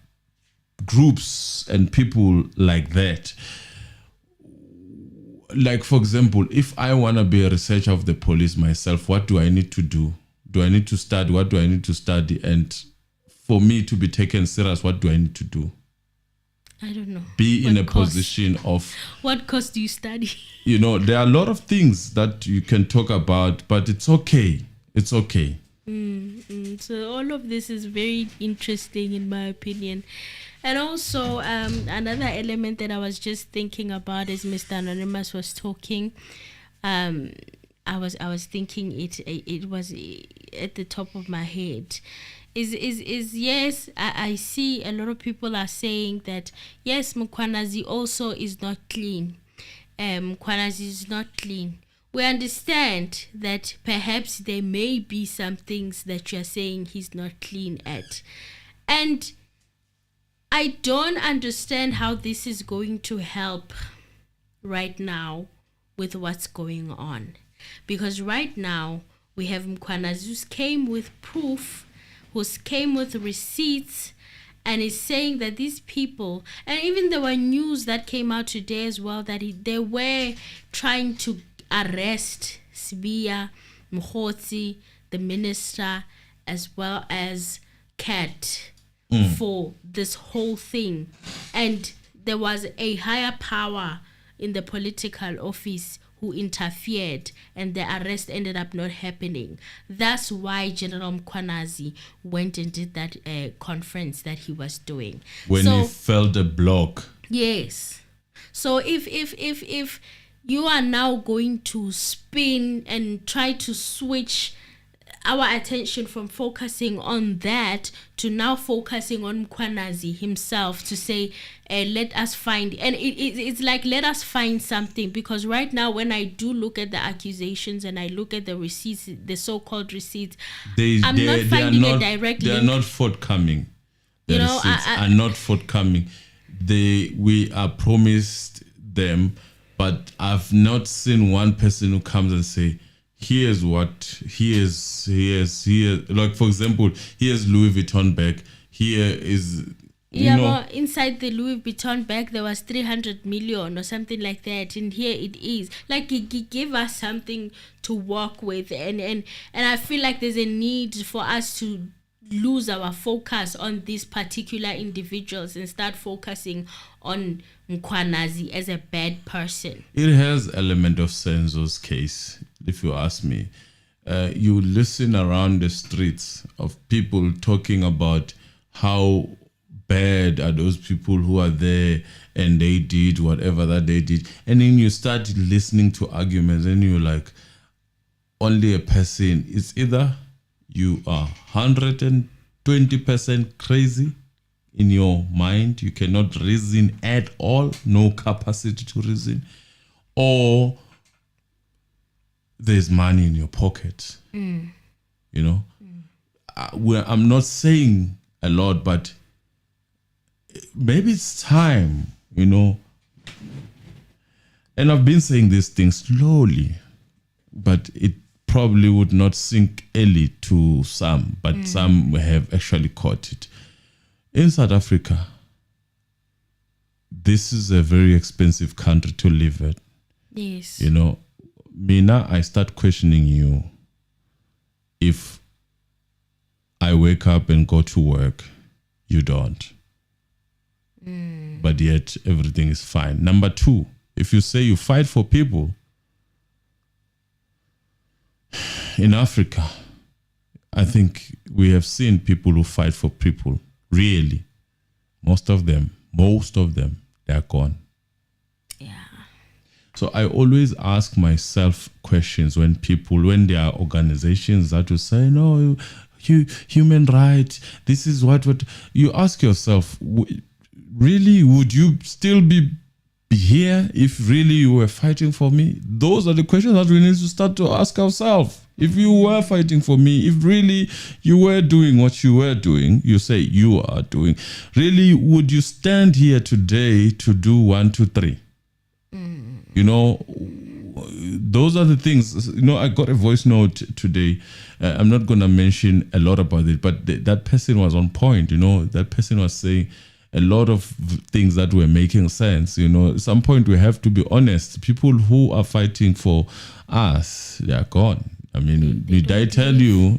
groups and people like that. Like, for example, if I want to be a researcher of the police myself, what do I need to do? Do I need to study? What do I need to study? And for me to be taken serious, what do I need to do? I don't know. Be in a position of... What course do you study? You know, there are a lot of things that you can talk about, but it's okay. It's okay. So all of this is very interesting in my opinion. And also another element that I was just thinking about as Mr. Anonymous was talking, I was thinking it was at the top of my head. Is yes, I see a lot of people are saying that yes, Mkhwanazi also is not clean. Mkhwanazi is not clean. We understand that perhaps there may be some things that you're saying he's not clean at. And I don't understand how this is going to help right now with what's going on. Because right now we have Mkhwanazi who came with proof, who came with receipts, and is saying that these people, and even there were news that came out today as well, that they were trying to arrest Sibia, Mogotsi, the minister, as well as Kat for this whole thing. And there was a higher power in the political office who interfered, and the arrest ended up not happening. That's why General Mkhwanazi went and did that conference that he was doing. When he felt the block. Yes. So if you are now going to spin and try to switch our attention from focusing on that to now focusing on Mkhwanazi himself to say, let us find, and it's like, let us find something, because right now when I do look at the accusations and I look at the receipts, the so-called receipts, I'm not finding a direct link. They are not forthcoming. The receipts are not forthcoming. We are promised them, but I've not seen one person who comes and say, here's what, here's, like, for example, here's Louis Vuitton bag, here is, but inside the Louis Vuitton bag, there was 300 million or something like that, and here it is. Like, he give us something to work with, and I feel like there's a need for us to lose our focus on these particular individuals and start focusing on Mkhwanazi as a bad person. It has element of Senzo's case, if you ask me. You listen around the streets of people talking about how bad are those people who are there and they did whatever that they did. And then you start listening to arguments and you're like, only a person, it's either you are 120% crazy in your mind, you cannot reason at all, no capacity to reason, or there's money in your pocket. You know, I'm not saying a lot, but maybe it's time, you know. And I've been saying these things slowly, but it probably would not sink early to some, but some have actually caught it. In South Africa, this is a very expensive country to live in. Yes. You know, Mina, I start questioning you if I wake up and go to work, you don't. But yet everything is fine. Number two, if you say you fight for people, in Africa, I think we have seen people who fight for people. Really, most of them, they are gone. Yeah. So I always ask myself questions when there are organizations that will say, no, human rights, this is what you ask yourself, really, would you still be here if really you were fighting for me? Those are the questions that we need to start to ask ourselves. If you were fighting for me, if really you were doing what you were doing, you say you are doing, really, would you stand here today to do 1, 2, 3? You know, those are the things. You know, I got a voice note today. I'm not going to mention a lot about it, but that person was on point. You know, that person was saying a lot of things that were making sense. You know, at some point we have to be honest. People who are fighting for us, they are gone. I mean, need I tell you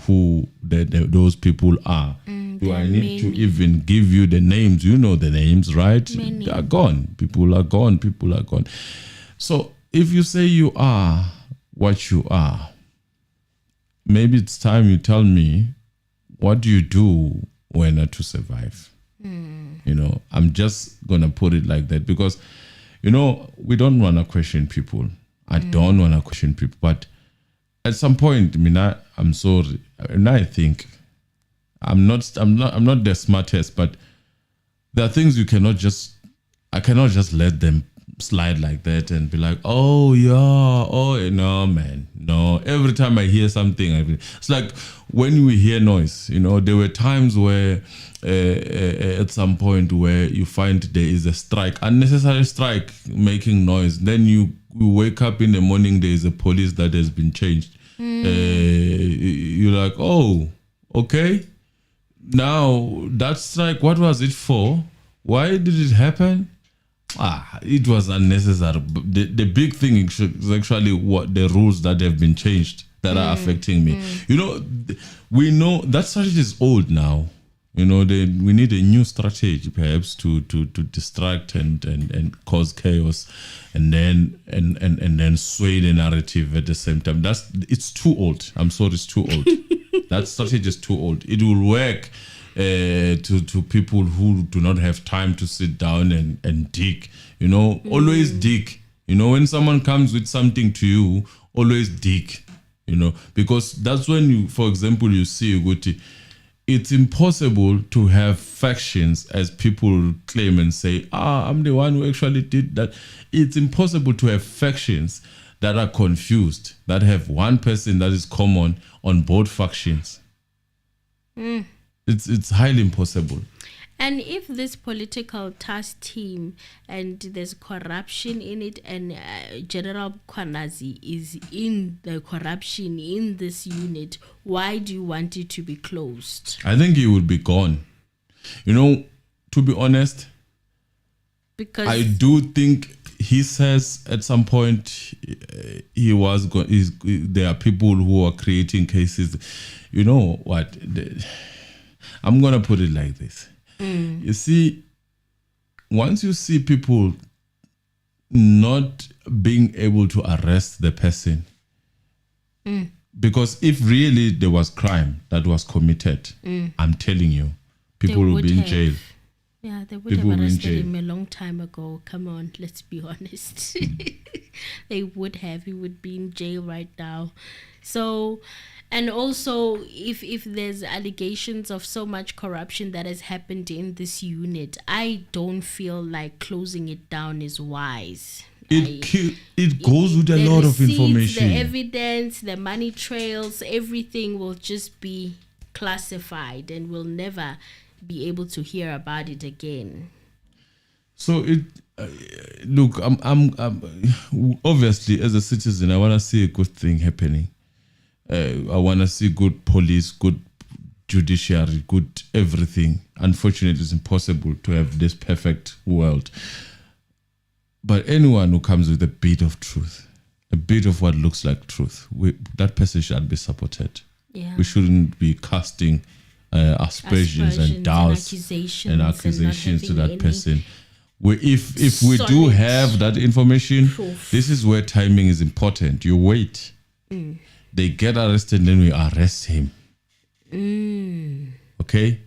who those people are? Do I need to even give you the names? You know the names, right? Many. They are gone. People are gone. So if you say you are what you are, maybe it's time you tell me, what do you do when to survive? You know, I'm just going to put it like that because, you know, we don't want to question people. I don't want to question people. But at some point, I mean, I'm sorry. And I think I'm not the smartest, but there are things I cannot just let them slide like that and be like, oh yeah, oh no man, no. Every time I hear something, it's like when we hear noise, you know, there were times where at some point where you find there is a strike, unnecessary strike making noise, then you wake up in the morning, there is a police that has been changed. You're like, oh, okay, now that strike, what was it for? Why did it happen? It was unnecessary. The big thing is actually what the rules that have been changed that are affecting me. You know, we know that strategy is old now. You know, we need a new strategy perhaps to distract and cause chaos and then sway the narrative at the same time. It's too old. I'm sorry, it's too old. That strategy is too old. It will work to people who do not have time to sit down and dig. You know, always dig. You know, when someone comes with something to you, always dig. You know, because that's when you, for example, you see Uguti, it's impossible to have factions, as people claim and say, I'm the one who actually did that. It's impossible to have factions that are confused, that have one person that is common on both factions. It's highly impossible. And if this political task team and there's corruption in it, and General Mkhwanazi is in the corruption in this unit, why do you want it to be closed? I think he would be gone. You know, to be honest, because I do think he says at some point he was going. There are people who are creating cases. You know what? I'm gonna put it like this. You see, once you see people not being able to arrest the person, because if really there was crime that was committed, I'm telling you, people will be in jail. Yeah, they would People have will be in arrested jail. him a long time ago. Come on, let's be honest. They would have. He would be in jail right now. So, and also, if there's allegations of so much corruption that has happened in this unit, I don't feel like closing it down is wise. It goes with a The lot of receipts, information. the evidence, the money trails, everything will just be classified, and we'll never be able to hear about it again. So look, I'm obviously, as a citizen, I want to see a good thing happening. I want to see good police, good judiciary, good everything. Unfortunately, it's impossible to have this perfect world. But anyone who comes with a bit of truth, a bit of what looks like truth, that person should be supported. Yeah. We shouldn't be casting aspersions and doubts and accusations to that person. If we do solid have that information, proof. this is where timing is important. You wait. They get arrested, then we arrest him. Okay?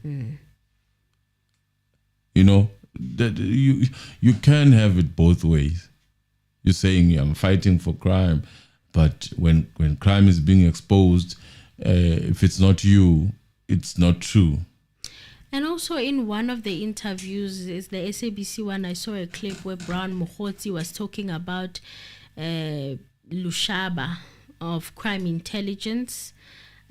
You know, that you can have it both ways. You're saying I'm fighting for crime, but when crime is being exposed, if it's not you, it's not true. And also in one of the interviews, is the SABC one, I saw a clip where Mogotsi was talking about Lushaba of crime intelligence.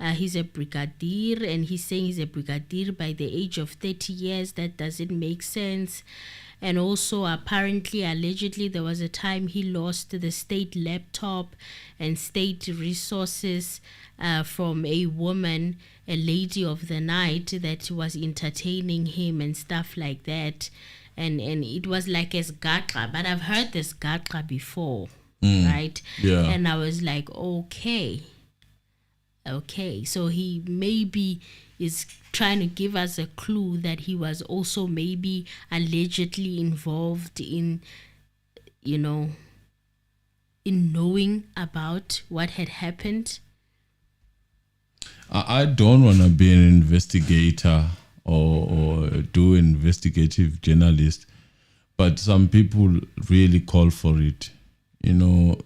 He's a brigadier, and he's saying he's a brigadier by the age of 30 years. That doesn't make sense. And also, apparently, allegedly, there was a time he lost the state laptop and state resources from a woman, a lady of the night that was entertaining him and stuff like that. And it was like a sgatra, but I've heard this sgatra before, right? Yeah. And I was like, okay, so he maybe is trying to give us a clue that he was also maybe allegedly involved in, in knowing about what had happened. I don't want to be an investigator or do investigative journalist, but some people really call for it. You know,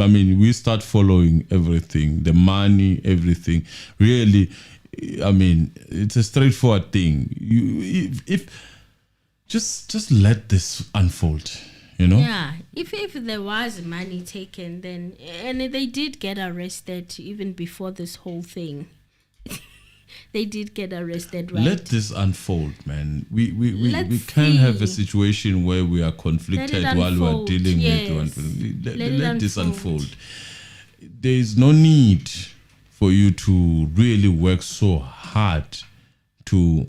I mean, we start following everything, the money, everything. Really, I mean, it's a straightforward thing. If just let this unfold. You know? Yeah, if there was money taken, then, and they did get arrested even before this whole thing. They did get arrested, right? Let this unfold, man. We can't have a situation where we are conflicted while we are dealing with. Let this unfold. There is no need for you to really work so hard to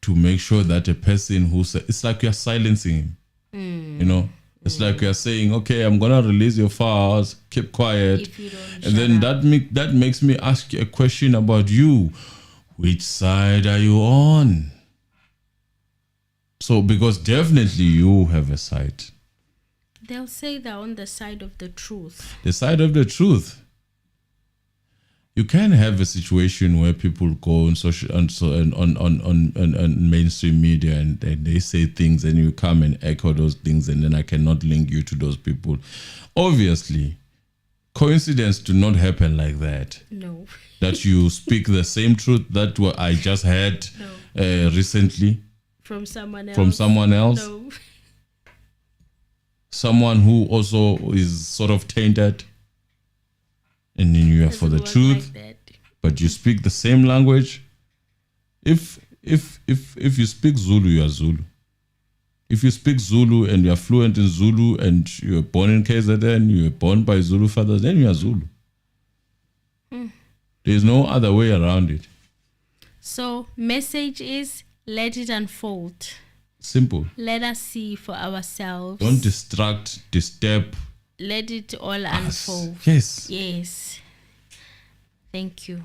make sure that a person it's like you're silencing him. You know, it's like you're saying, okay, I'm gonna release your files, keep quiet, and then that makes me ask you a question about you. Which side are you on? So, because definitely you have a side. They'll say they're on the side of the truth. The side of the truth. You can have a situation where people go on social on mainstream media and they say things, and you come and echo those things, and then I cannot link you to those people. Obviously, coincidence do not happen like that. No. That you speak the same truth that I just heard recently from someone else. No. Someone who also is sort of tainted. And then you are for the truth, like but you speak the same language. If you speak Zulu, you are Zulu. If you speak Zulu and you are fluent in Zulu and you were born in KZN, you were born by Zulu fathers, then you are Zulu. There is no other way around it. So, message is, let it unfold. Simple. Let us see for ourselves. Don't disturb. Let it all unfold. Yes. Yes. Thank you.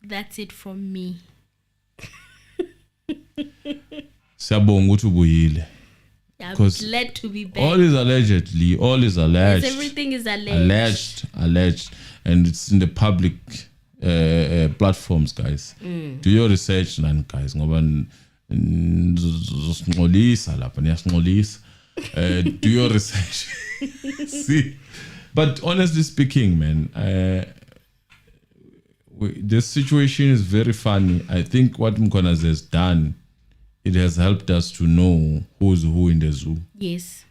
That's it from me. Siyabonga ukuthi ubuyile. I'm glad to be back. All is alleged. Yes, everything is alleged. Alleged. And it's in the public platforms, guys. Do your research, guys. Do your research. See, but honestly speaking, man, this situation is very funny. I think what Mkhwanazi has done, it has helped us to know who's who in the zoo. Yes.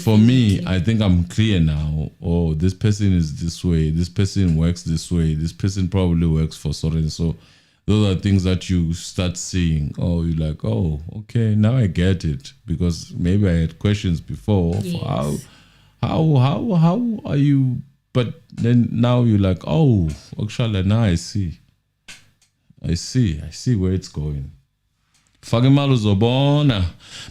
For me, I think I'm clear now. Oh, this person is this way. This person works this way. This person probably works for so and so. Those are things that you start seeing. Oh, you're like, oh, okay, now I get it. Because maybe I had questions before. Yes. How are you? But then now you're like, oh, actually, now I see where it's going. Fagimalo Zobona.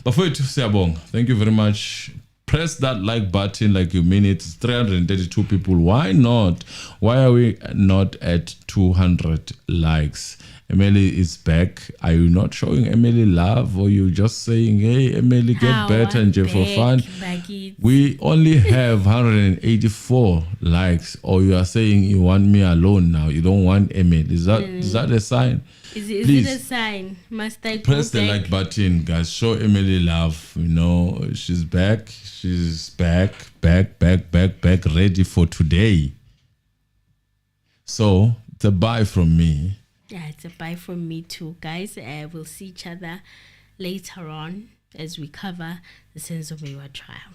Before you say abong, thank you very much. Press that like button like you mean it. It's 332 people. Why not? Why are we not at 200 likes? Emily is back. Are you not showing Emily love, or you just saying, hey, Emily, get better and just for fun? We only have 184 likes, or you are saying you want me alone now. You don't want Emily. Is that a sign? Is it a sign? Must I press the like button, guys? Show Emily love. You know, she's back. She's back, ready for today. So it's a bye from me. Yeah, it's a bye from me too, guys. We'll see each other later on as we cover the Senzo trial.